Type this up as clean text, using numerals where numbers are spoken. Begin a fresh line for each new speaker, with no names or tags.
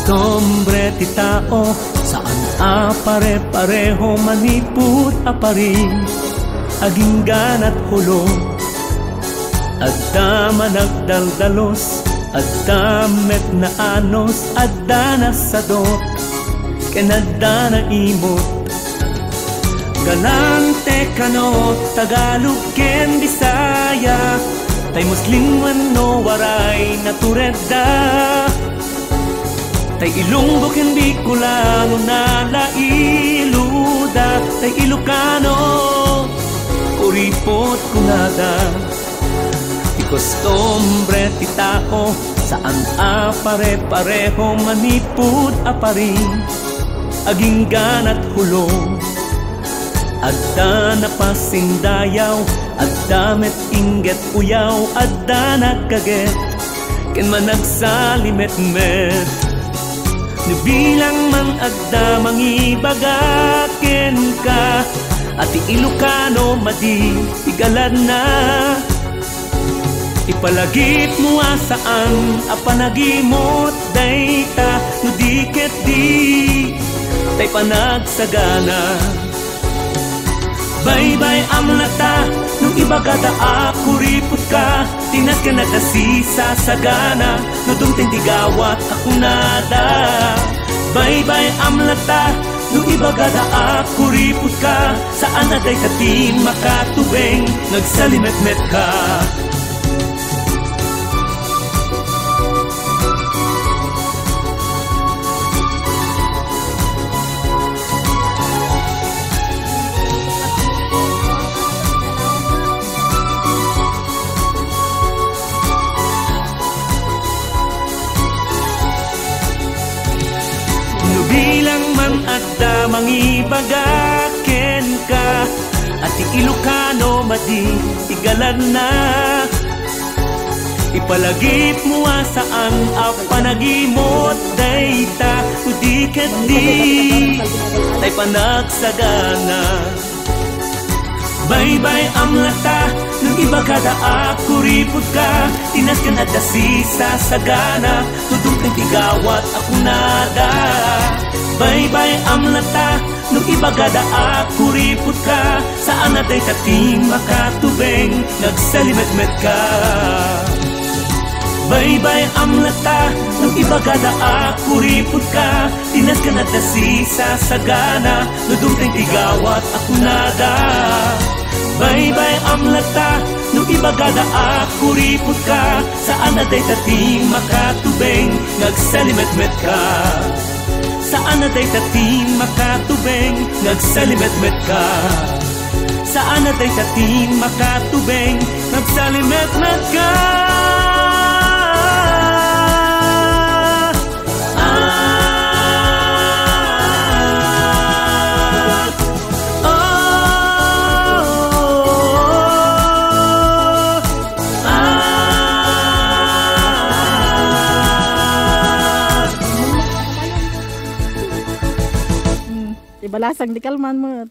Hombre ti tao, saan pare-pareho maniput apari, aginggan at hulo. Adda managdaldalos, adda met na anos, adda na sadot, kenadda na imot. Galante kanot, Tagalog ken Bisaya, tay Muslim no waray naturedda. Tay Ilonggo ken Bicolano nalailuda, tay Ilocano kuripot kunada. Ikostombre ti tao, saan pare-pareho manipud apari, aginggan at hulo. Adda na pasindayaw, adda met inget uyaw, adda nagkaget ken managsalimet-met. Nibilang man adda mangibagaken ka, at Ilocano madi igalad na. Ipalagip mo asaan apanagimot dayta, no diket di tay panagsagana. Bye-bye amlata, nung ibagada ako ripot ka, tinas ka natasisa sa gana, no dumting tigawat ako nada. Bye-bye amlata, nung ibagada ako ripot ka, saan na day katin makatubeng, nagsalimet-met ka. Bilang man adda mangibagaken ka, at Ilocano madi igalad na. Ipalagip mo asaan apanagimot dayta, udiket di tay panagsagana. Bye-bye amlata, nung ibagada ako ripot ka, tinas ka nadasisa sa gana, tudong tigawat ako nada. Bye-bye amlata, nung ibagada ako ripot ka, saan na day tating makatubeng, nagsalimet-met ka. Bye-bye amlata, nung ibagada ako ripot ka, tinas ka nadasisa sa gana, tudong tigawat ako nada. Bye-bye amlata, nung ibagada ako ripot ka, saan na day tating makatubeng, nagsalimet-met ka. Saan na day tating makatubeng, nagsalimet-met ka. Saan na day tating makatubeng, nagsalimet-met ka.
Ibalasang di kalman mo.